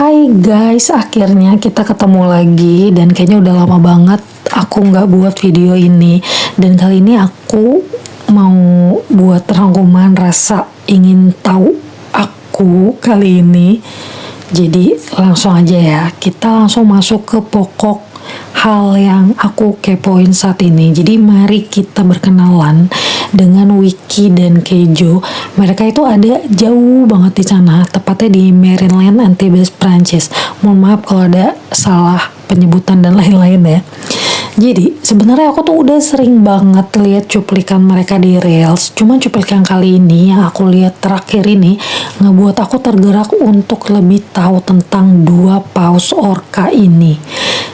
Hai guys, akhirnya kita ketemu lagi dan kayaknya udah lama banget aku nggak buat video ini. Dan kali ini aku mau buat rangkuman rasa ingin tahu aku kali ini. Jadi langsung aja ya, kita langsung masuk ke pokok hal yang aku kepoin saat ini. Jadi mari kita berkenalan dengan Wiki dan Kejo. Mereka itu ada jauh banget di sana, tepatnya di Maryland, Antibes, Prancis. Mohon maaf kalau ada salah penyebutan dan lain-lain ya. Jadi sebenarnya aku tuh udah sering banget lihat cuplikan mereka di Reels. Cuman cuplikan kali ini yang aku lihat terakhir ini ngebuat aku tergerak untuk lebih tahu tentang dua paus orca ini.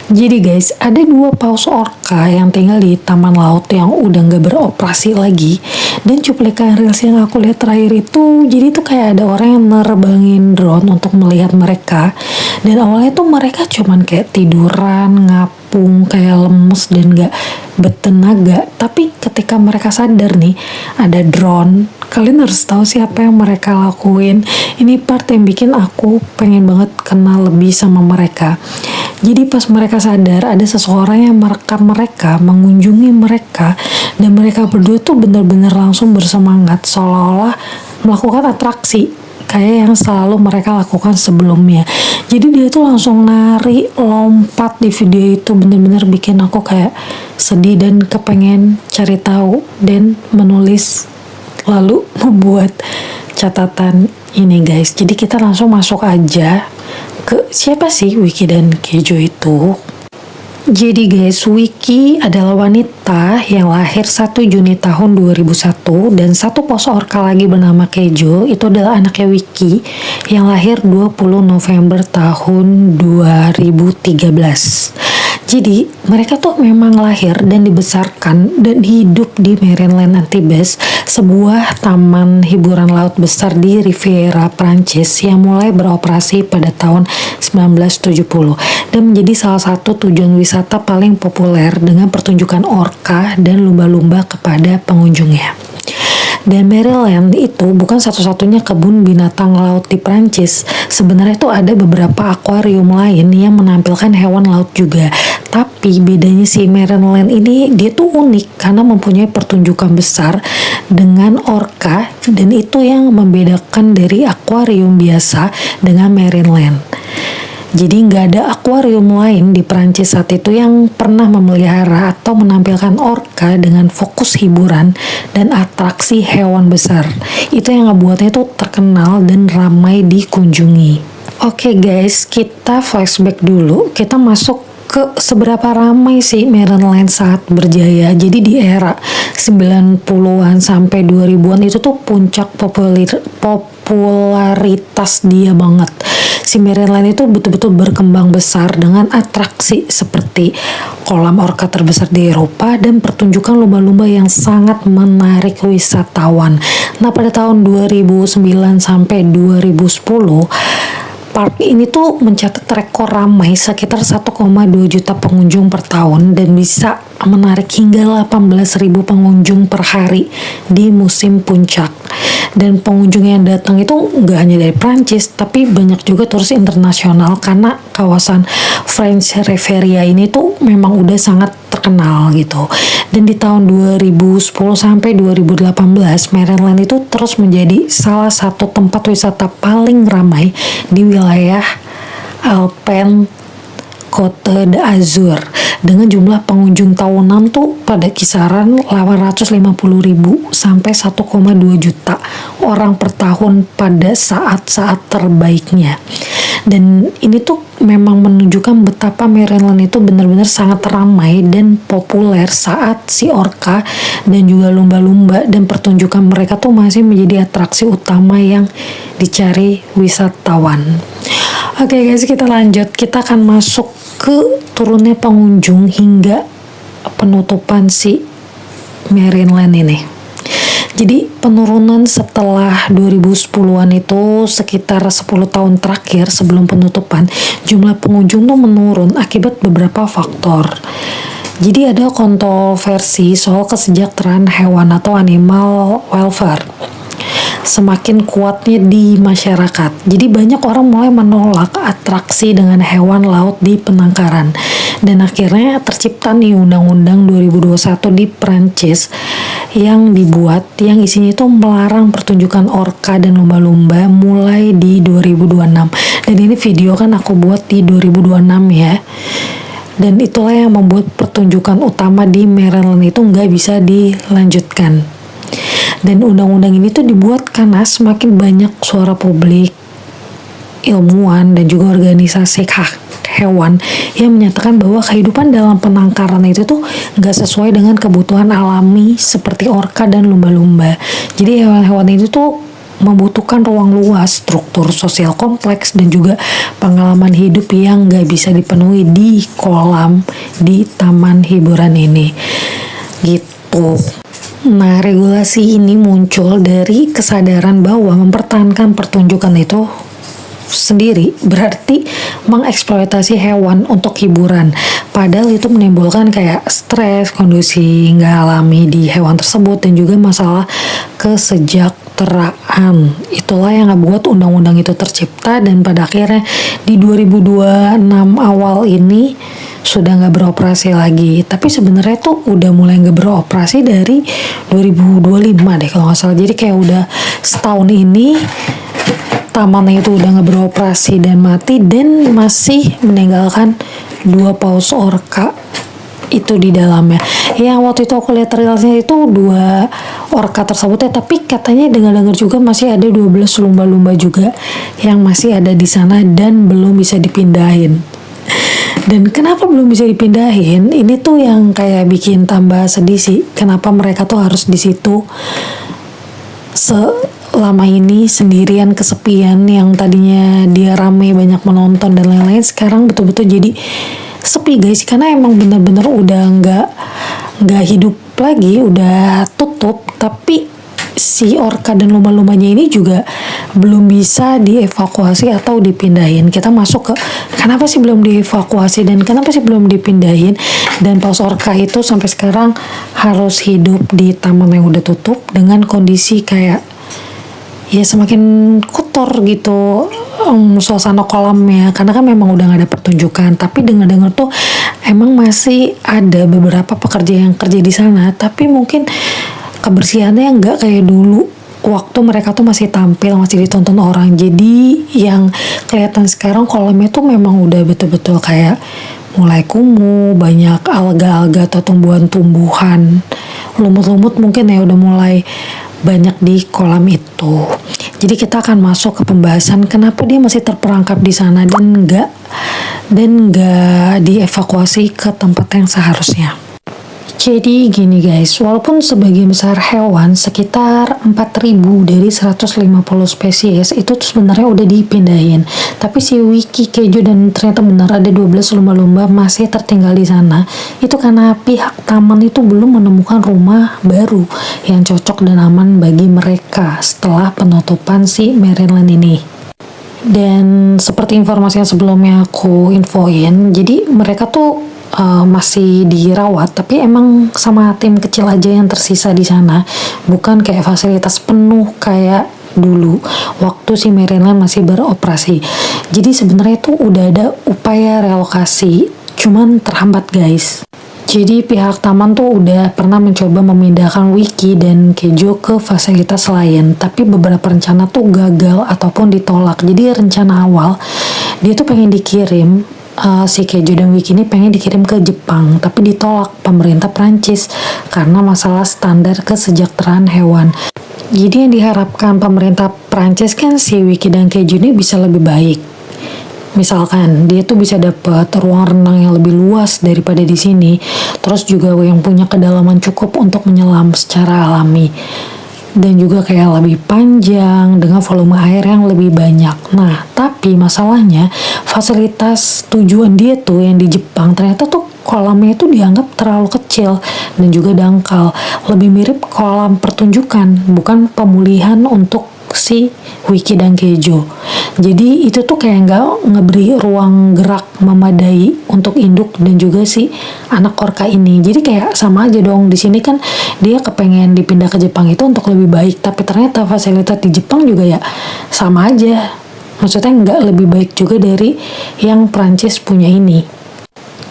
Jadi guys, ada dua paus orca yang tinggal di taman laut yang udah nggak beroperasi lagi. Dan cuplikan Reels yang aku lihat terakhir itu, jadi tuh kayak ada orang yang nerbangin drone untuk melihat mereka. Dan awalnya tuh mereka cuman kayak tiduran, ngapung, kayak lemes dan gak bertenaga. Tapi ketika mereka sadar nih, ada drone, kalian harus tahu siapa yang mereka lakuin. Ini part yang bikin aku pengen banget kenal lebih sama mereka. Jadi pas mereka sadar, ada seseorang yang merekam mereka, mengunjungi mereka, dan mereka berdua tuh bener-bener langsung bersemangat, seolah-olah melakukan atraksi kayak yang selalu mereka lakukan sebelumnya. Jadi dia tuh langsung nari, lompat di video itu, bener-bener bikin aku kayak sedih dan kepengen cari tahu dan menulis lalu membuat catatan ini guys. Jadi kita langsung masuk aja ke siapa sih Wiki dan Kejo itu. Jadi guys, Wiki adalah wanita yang lahir 1 Juni tahun 2001 dan satu paus orca lagi bernama Kejo itu adalah anaknya Wiki yang lahir 20 November tahun 2013. Jadi mereka tuh memang lahir dan dibesarkan dan hidup di Maryland, Antibes, sebuah taman hiburan laut besar di Riviera, Prancis yang mulai beroperasi pada tahun 1970 dan menjadi salah satu tujuan wisata paling populer dengan pertunjukan orca dan lumba-lumba kepada pengunjungnya. Dan Maryland itu bukan satu-satunya kebun binatang laut di Prancis. Sebenarnya itu ada beberapa akuarium lain yang menampilkan hewan laut juga. Tapi bedanya si Maryland ini dia tuh unik karena mempunyai pertunjukan besar dengan orca dan itu yang membedakan dari akuarium biasa dengan Maryland. Jadi nggak ada akuarium lain di Prancis saat itu yang pernah memelihara atau menampilkan orca dengan fokus hiburan dan atraksi hewan besar. Itu yang ngebuatnya itu terkenal dan ramai dikunjungi. Oke guys, kita flashback dulu. Kita masuk ke seberapa ramai sih Maryland saat berjaya. Jadi di era 90-an sampai 2000-an itu tuh puncak popularitas dia banget. Si Maryland itu betul-betul berkembang besar dengan atraksi seperti kolam orca terbesar di Eropa dan pertunjukan lumba-lumba yang sangat menarik wisatawan. Nah, pada tahun 2009 sampai 2010 park ini tuh mencatat rekor ramai sekitar 1,2 juta pengunjung per tahun dan bisa menarik hingga 18.000 pengunjung per hari di musim puncak. Dan pengunjung yang datang itu nggak hanya dari Prancis, tapi banyak juga turis internasional karena kawasan French Riviera ini tuh memang udah sangat terkenal gitu. Dan di tahun 2010 sampai 2018, Maryland itu terus menjadi salah satu tempat wisata paling ramai di wilayah Alpine Côte d'Azur dengan jumlah pengunjung tahunan tuh pada kisaran 850.000 sampai 1,2 juta orang per tahun pada saat-saat terbaiknya. Dan ini tuh memang menunjukkan betapa Maryland itu benar-benar sangat ramai dan populer saat si orca dan juga lumba-lumba dan pertunjukan mereka tuh masih menjadi atraksi utama yang dicari wisatawan. Oke guys, kita lanjut. Kita akan masuk ke turunnya pengunjung hingga penutupan si Maryland ini. Jadi penurunan setelah 2010-an itu sekitar 10 tahun terakhir sebelum penutupan, jumlah pengunjung tuh menurun akibat beberapa faktor. Jadi ada kontroversi soal kesejahteraan hewan atau animal welfare. semakin kuatnya di masyarakat. Jadi banyak orang mulai menolak atraksi dengan hewan laut di penangkaran. Dan akhirnya tercipta nih Undang-Undang 2021 di Prancis yang dibuat, yang isinya itu melarang pertunjukan orka dan lumba-lumba mulai di 2026. Dan ini video kan aku buat di 2026 ya. Dan itulah yang membuat pertunjukan utama di Maryland itu nggak bisa dilanjutkan. Dan undang-undang ini tuh dibuat karena semakin banyak suara publik, ilmuwan, dan juga organisasi hak hewan yang menyatakan bahwa kehidupan dalam penangkaran itu tuh nggak sesuai dengan kebutuhan alami seperti orka dan lumba-lumba. Jadi hewan-hewan itu tuh membutuhkan ruang luas, struktur sosial kompleks, dan juga pengalaman hidup yang nggak bisa dipenuhi di kolam di taman hiburan ini. Gitu. Nah, regulasi ini muncul dari kesadaran bahwa mempertahankan pertunjukan itu sendiri berarti mengeksploitasi hewan untuk hiburan, padahal itu menimbulkan kayak stres, kondisi nggak alami di hewan tersebut, dan juga masalah kesejahteraan. Itulah yang ngebuat undang-undang itu tercipta, dan pada akhirnya di 2026 awal ini sudah nggak beroperasi lagi. Tapi sebenarnya tuh udah mulai nggak beroperasi dari 2025 deh kalau nggak salah. Jadi kayak udah setahun ini tamannya itu udah nggak beroperasi dan mati, dan masih meninggalkan 2 paus orka itu di dalamnya. Yang waktu itu aku lihat reelsnya itu 2 orka tersebut ya, tapi katanya dengar-dengar juga masih ada 12 lumba-lumba juga yang masih ada di sana dan belum bisa dipindahin. Dan kenapa belum bisa dipindahin? Ini tuh yang kayak bikin tambah sedih sih. Kenapa mereka tuh harus di situ selama ini sendirian, kesepian, yang tadinya dia rame banyak menonton dan lain-lain, sekarang betul-betul jadi sepi guys, karena emang bener-bener udah nggak hidup lagi, udah tutup. Tapi si orka dan lumba-lumbanya ini juga belum bisa dievakuasi atau dipindahin. Kita masuk ke kenapa sih belum dievakuasi dan kenapa sih belum dipindahin, dan paus orka itu sampai sekarang harus hidup di taman yang udah tutup dengan kondisi kayak ya semakin kotor gitu suasana kolamnya, karena kan memang udah gak ada pertunjukan. Tapi dengar-dengar tuh emang masih ada beberapa pekerja yang kerja di sana, tapi mungkin kebersihannya nggak kayak dulu waktu mereka tuh masih tampil, masih ditonton orang. Jadi yang kelihatan sekarang kolamnya tuh memang udah betul-betul kayak mulai kumuh, banyak alga-alga atau tumbuhan-tumbuhan, lumut-lumut mungkin ya udah mulai banyak di kolam itu. Jadi kita akan masuk ke pembahasan kenapa dia masih terperangkap di sana dan nggak dievakuasi ke tempat yang seharusnya. Jadi gini guys, walaupun sebagian besar hewan sekitar 4.000 dari 150 spesies itu tuh sebenarnya udah dipindahin, tapi si Wiki Kejo dan ternyata benar ada 12 lumba-lumba masih tertinggal di sana. Itu karena pihak taman itu belum menemukan rumah baru yang cocok dan aman bagi mereka setelah penutupan si Maryland ini. Dan seperti informasi yang sebelumnya aku infoin, jadi mereka tuh masih dirawat, tapi emang sama tim kecil aja yang tersisa di sana, bukan kayak fasilitas penuh kayak dulu waktu si Maryland masih beroperasi. Jadi sebenarnya itu udah ada upaya relokasi, cuman terhambat guys. Jadi pihak taman tuh udah pernah mencoba memindahkan Wiki dan Kejo ke fasilitas lain, tapi beberapa rencana tuh gagal ataupun ditolak. Jadi rencana awal dia tuh pengen dikirim, si Kejo dan Wiki ini pengen dikirim ke Jepang, tapi ditolak pemerintah Prancis karena masalah standar kesejahteraan hewan. Jadi yang diharapkan pemerintah Prancis kan si Wiki dan Kejo ini bisa lebih baik. Misalkan dia tuh bisa dapat ruang renang yang lebih luas daripada di sini, terus juga yang punya kedalaman cukup untuk menyelam secara alami, dan juga kayak lebih panjang dengan volume air yang lebih banyak. Nah, tapi masalahnya fasilitas tujuan dia tuh yang di Jepang ternyata tuh kolamnya itu dianggap terlalu kecil dan juga dangkal. Lebih mirip kolam pertunjukan, bukan pemulihan untuk si Wiki dan Keijo. Jadi itu tuh kayak nggak ngeberi ruang gerak memadai untuk induk dan juga si anak orka ini. Jadi kayak sama aja dong, di sini kan dia kepengen dipindah ke Jepang itu untuk lebih baik, tapi ternyata fasilitas di Jepang juga ya sama aja. Maksudnya nggak lebih baik juga dari yang Prancis punya ini.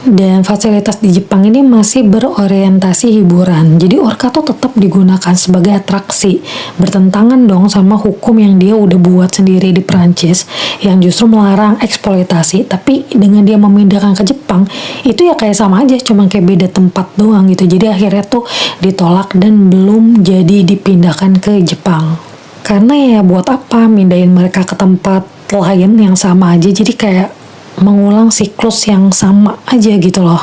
Dan fasilitas di Jepang ini masih berorientasi hiburan. Jadi orka tuh tetap digunakan sebagai atraksi. Bertentangan dong sama hukum yang dia udah buat sendiri di Prancis yang justru melarang eksploitasi. Tapi dengan dia memindahkan ke Jepang, itu ya kayak sama aja, cuma kayak beda tempat doang gitu. Jadi akhirnya tuh ditolak dan belum jadi dipindahkan ke Jepang. Karena ya buat apa mindahin mereka ke tempat lain yang sama aja, jadi kayak mengulang siklus yang sama aja gitu loh.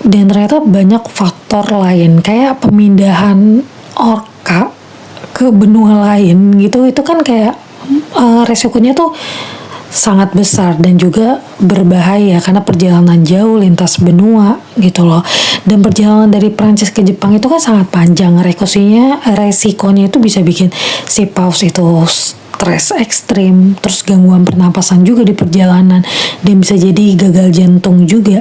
Dan ternyata banyak faktor lain kayak pemindahan orka ke benua lain gitu, itu kan kayak resikonya tuh sangat besar dan juga berbahaya karena perjalanan jauh lintas benua gitu loh. Dan perjalanan dari Prancis ke Jepang itu kan sangat panjang, resikonya itu bisa bikin si paus itu stres ekstrim, terus gangguan pernapasan juga di perjalanan, dan bisa jadi gagal jantung juga,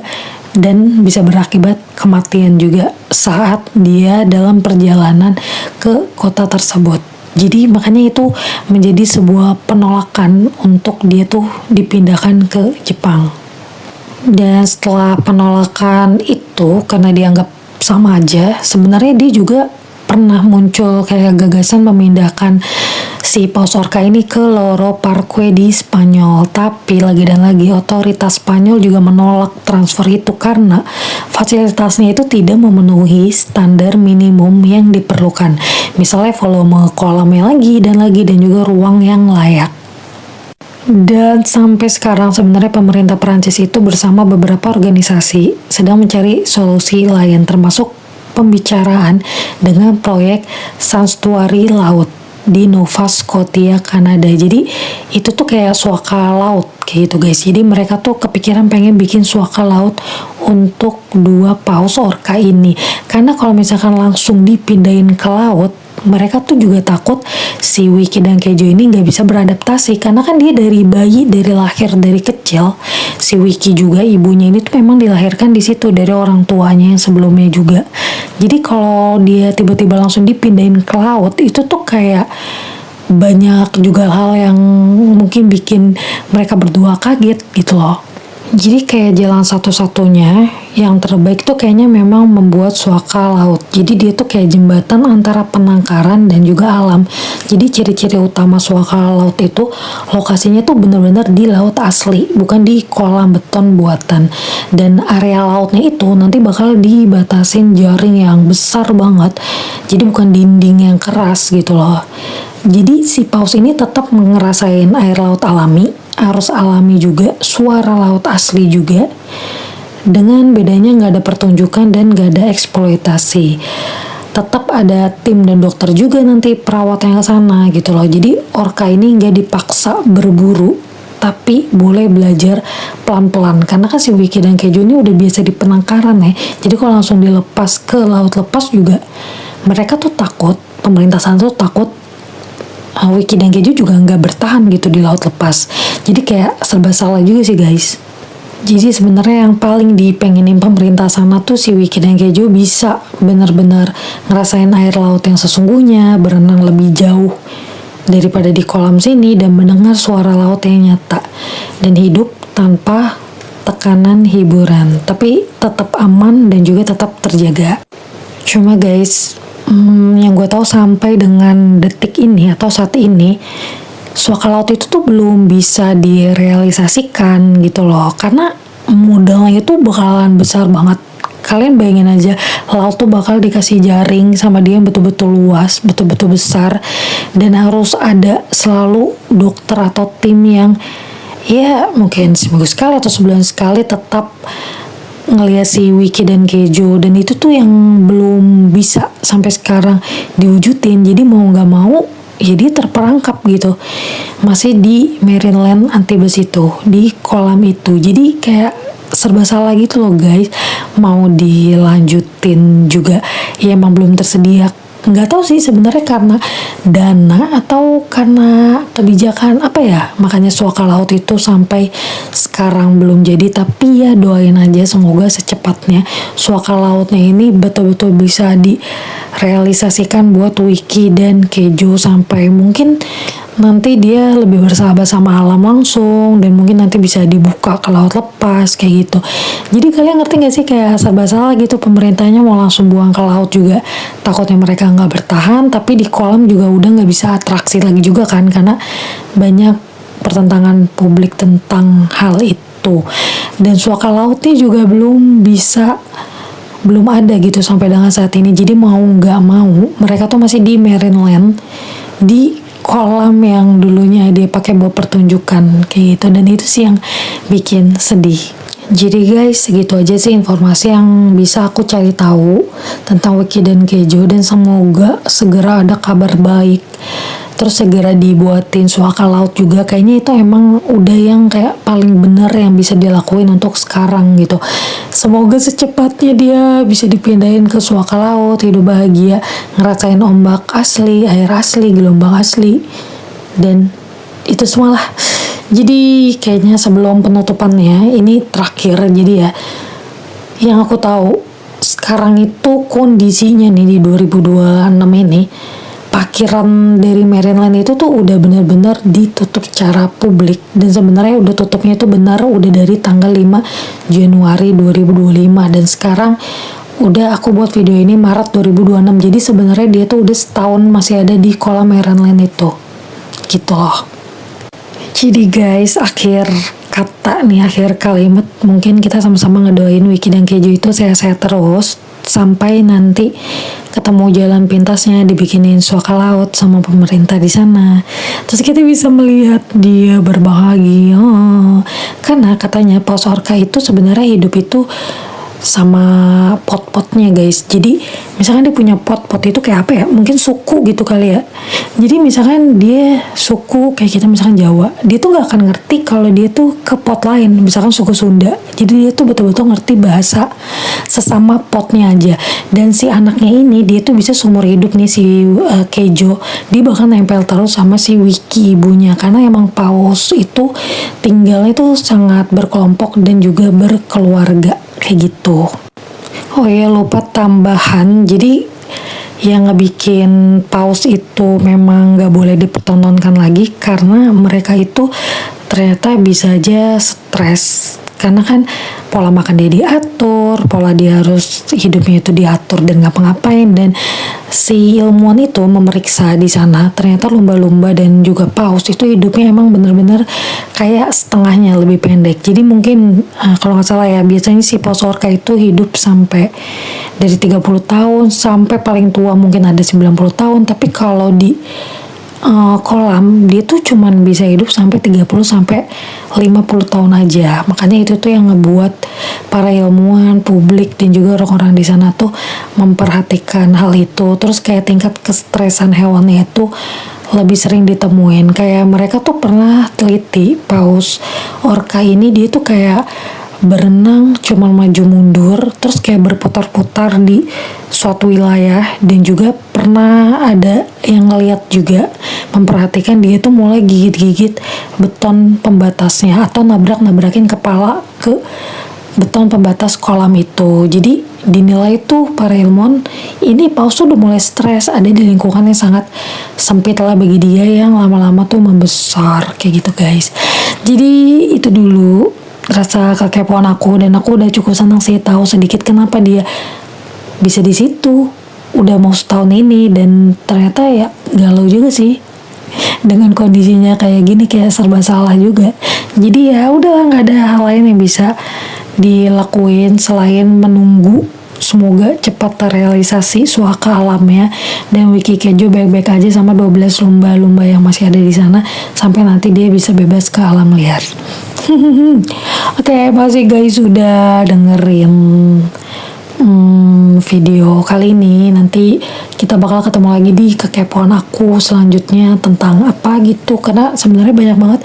dan bisa berakibat kematian juga saat dia dalam perjalanan ke kota tersebut. Jadi makanya itu menjadi sebuah penolakan untuk dia tuh dipindahkan ke Jepang. Dan setelah penolakan itu karena dianggap sama aja, sebenarnya dia juga pernah muncul kayak gagasan memindahkan si paus orka ini ke Loro Parque di Spanyol. Tapi lagi dan lagi otoritas Spanyol juga menolak transfer itu karena fasilitasnya itu tidak memenuhi standar minimum yang diperlukan. Misalnya volume kolamnya lagi dan juga ruang yang layak. Dan sampai sekarang sebenarnya pemerintah Prancis itu bersama beberapa organisasi sedang mencari solusi lain, termasuk pembicaraan dengan proyek santuari laut di Nova Scotia, Kanada. Jadi itu tuh kayak suaka laut kayak gitu guys. Jadi mereka tuh kepikiran pengen bikin suaka laut untuk dua paus orka ini. Karena kalau misalkan langsung dipindahin ke laut, mereka tuh juga takut si Wiki dan Keijo ini nggak bisa beradaptasi, karena kan dia dari bayi, dari lahir, dari kecil. Si Wiki juga ibunya ini tuh memang dilahirkan di situ dari orang tuanya yang sebelumnya juga. Jadi kalau dia tiba-tiba langsung dipindahin ke laut, itu tuh kayak banyak juga hal yang mungkin bikin mereka berdua kaget gitu loh. Jadi kayak jalan satu-satunya yang terbaik tuh kayaknya memang membuat suaka laut. Jadi dia tuh kayak jembatan antara penangkaran dan juga alam. Jadi ciri-ciri utama suaka laut itu lokasinya tuh bener-bener di laut asli, bukan di kolam beton buatan. Dan area lautnya itu nanti bakal dibatasin jaring yang besar banget. Jadi bukan dinding yang keras gitu loh. Jadi si paus ini tetap ngerasain air laut alami, arus alami juga, suara laut asli juga. Dengan bedanya nggak ada pertunjukan dan nggak ada eksploitasi. Tetap ada tim dan dokter juga nanti perawat yang ke sana gitu loh. Jadi orka ini nggak dipaksa berburu, tapi boleh belajar pelan-pelan. Karena kan si Wiki dan Keijo ini udah biasa di penangkaran ya. Jadi kalau langsung dilepas ke laut lepas juga, mereka tuh takut, pemerintah sana tuh takut Wiki dan Keijo juga nggak bertahan gitu di laut lepas. Jadi kayak serba salah juga sih guys. Jadi sebenarnya yang paling dipengenin pemerintah sana tuh si Wiki dan Keijo bisa benar-benar ngerasain air laut yang sesungguhnya, berenang lebih jauh daripada di kolam sini, dan mendengar suara laut yang nyata, dan hidup tanpa tekanan hiburan, tapi tetap aman dan juga tetap terjaga. Cuma guys, yang gue tahu sampai dengan detik ini atau saat ini, suaka laut itu tuh belum bisa direalisasikan gitu loh, karena modalnya itu bakalan besar banget. Kalian bayangin aja, laut tuh bakal dikasih jaring sama dia yang betul-betul luas, betul-betul besar, dan harus ada selalu dokter atau tim yang ya mungkin seminggu sekali atau sebulan sekali tetap ngeliat si Wiki dan Keijo, dan itu tuh yang belum bisa sampai sekarang diwujudin. Jadi mau nggak mau ya dia terperangkap gitu, masih di Maryland Antibes itu, di kolam itu. Jadi kayak serba salah gitu loh guys. Mau dilanjutin juga ya emang belum tersedia nggak tahu sih sebenarnya karena dana atau karena kebijakan apa ya, makanya suaka laut itu sampai sekarang belum jadi. Tapi ya doain aja semoga secepatnya suaka lautnya ini betul-betul bisa direalisasikan buat Wiki dan Kejo, sampai mungkin nanti dia lebih bersahabat sama alam langsung dan mungkin nanti bisa dibuka ke laut lepas kayak gitu. Jadi kalian ngerti gak sih, kayak serba salah gitu, pemerintahnya mau langsung buang ke laut juga takutnya mereka nggak bertahan, tapi di kolam juga udah nggak bisa atraksi lagi juga kan, karena banyak pertentangan publik tentang hal itu. Dan suaka lautnya juga belum ada gitu sampai dengan saat ini. Jadi mau nggak mau mereka tuh masih di Marineland, di kolam yang dulunya dia pakai buat pertunjukan kayak gitu. Dan itu sih yang bikin sedih. Jadi guys, segitu aja sih informasi yang bisa aku cari tahu tentang Wiki dan Kejo, dan semoga segera ada kabar baik. Terus segera dibuatin suaka laut juga, kayaknya itu emang udah yang kayak paling bener yang bisa dilakuin untuk sekarang gitu. Semoga secepatnya dia bisa dipindahin ke suaka laut, hidup bahagia, ngerasain ombak asli, air asli, gelombang asli, dan itu semua lah. Jadi kayaknya sebelum penutupannya ini terakhir, jadi ya yang aku tahu sekarang itu kondisinya nih di 2026 ini, parkiran dari Marineland itu tuh udah benar-benar ditutup secara publik. Dan sebenarnya udah tutupnya itu benar udah dari tanggal 5 Januari 2025, dan sekarang udah aku buat video ini Maret 2026. Jadi sebenarnya dia tuh udah setahun masih ada di kolam Marineland itu gitu loh. Jadi guys, akhir kata nih, akhir kalimat, mungkin kita sama-sama ngedoain Wiki dan Kejo itu sehat-sehat terus sampai nanti ketemu jalan pintasnya dibikinin suaka laut sama pemerintah di sana. Terus kita bisa melihat dia berbahagia. Karena katanya paus orca itu sebenarnya hidup itu sama pot-potnya guys. Jadi misalkan dia punya pot itu kayak apa ya, mungkin suku gitu kali ya. Jadi misalkan dia suku kayak kita misalkan Jawa, dia tuh gak akan ngerti kalau dia tuh ke pot lain, misalkan suku Sunda. Jadi dia tuh betul-betul ngerti bahasa sesama potnya aja. Dan si anaknya ini dia tuh bisa seumur hidup nih, si Kejo, dia bakal nempel terus sama si Wiki ibunya, karena emang paus itu tinggalnya tuh sangat berkelompok dan juga berkeluarga kayak gitu. Oh ya, lupa tambahan, jadi yang ngebikin paus itu memang gak boleh dipertontonkan lagi karena mereka itu ternyata bisa aja stres, karena kan pola makan dia diatur, pola dia harus hidupnya itu diatur dan ngapa-ngapain. Dan si ilmuwan itu memeriksa di sana, ternyata lumba-lumba dan juga paus itu hidupnya emang bener-bener kayak setengahnya lebih pendek. Jadi mungkin kalau nggak salah ya, biasanya si paus orca itu hidup sampai dari 30 tahun sampai paling tua mungkin ada 90 tahun. Tapi kalau di kolam dia tuh cuman bisa hidup sampai 30 sampai 50 tahun aja. Makanya itu tuh yang ngebuat para ilmuwan, publik dan juga orang-orang di sana tuh memperhatikan hal itu. Terus kayak tingkat kestresan hewannya itu lebih sering ditemuin. Kayak mereka tuh pernah teliti paus orca ini, dia tuh kayak berenang cuma maju mundur, terus kayak berputar-putar di suatu wilayah. Dan juga pernah ada yang ngeliat juga, memperhatikan dia tuh mulai gigit-gigit beton pembatasnya atau nabrak-nabrakin kepala ke beton pembatas kolam itu. Jadi dinilai tuh para ilmuwan ini paus tuh udah mulai stres, ada di lingkungan yang sangat sempit lah bagi dia yang lama-lama tuh membesar kayak gitu guys. Jadi itu dulu rasa kekepoan aku, dan aku udah cukup senang sih tahu sedikit kenapa dia bisa di situ udah mau setahun ini. Dan ternyata ya galau juga sih dengan kondisinya kayak gini, kayak serba salah juga. Jadi ya udah nggak ada hal lain yang bisa dilakuin selain menunggu semoga cepat terrealisasi suaka alamnya dan Wiki Kejo baik-baik aja sama 12 lumba-lumba yang masih ada di sana sampai nanti dia bisa bebas ke alam liar. Oke, makasih guys udah dengerin video kali ini. Nanti kita bakal ketemu lagi di kekepoan aku selanjutnya tentang apa gitu, karena sebenarnya banyak banget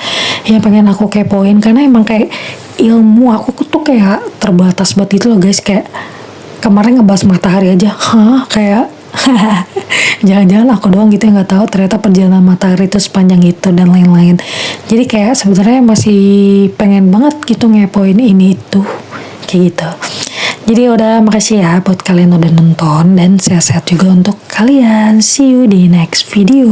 yang pengen aku kepoin, karena emang kayak ilmu aku tuh kayak terbatas banget gitu loh guys. Kayak kemarin ngebahas matahari aja, kayak Jangan-jangan aku doang gitu yang nggak tahu ternyata perjalanan matahari itu sepanjang itu dan lain-lain. Jadi kayak sebenarnya masih pengen banget gitu ngepoin ini itu kayak gitu. Jadi udah, makasih ya buat kalian udah nonton dan sehat-sehat juga untuk kalian. See you di next video.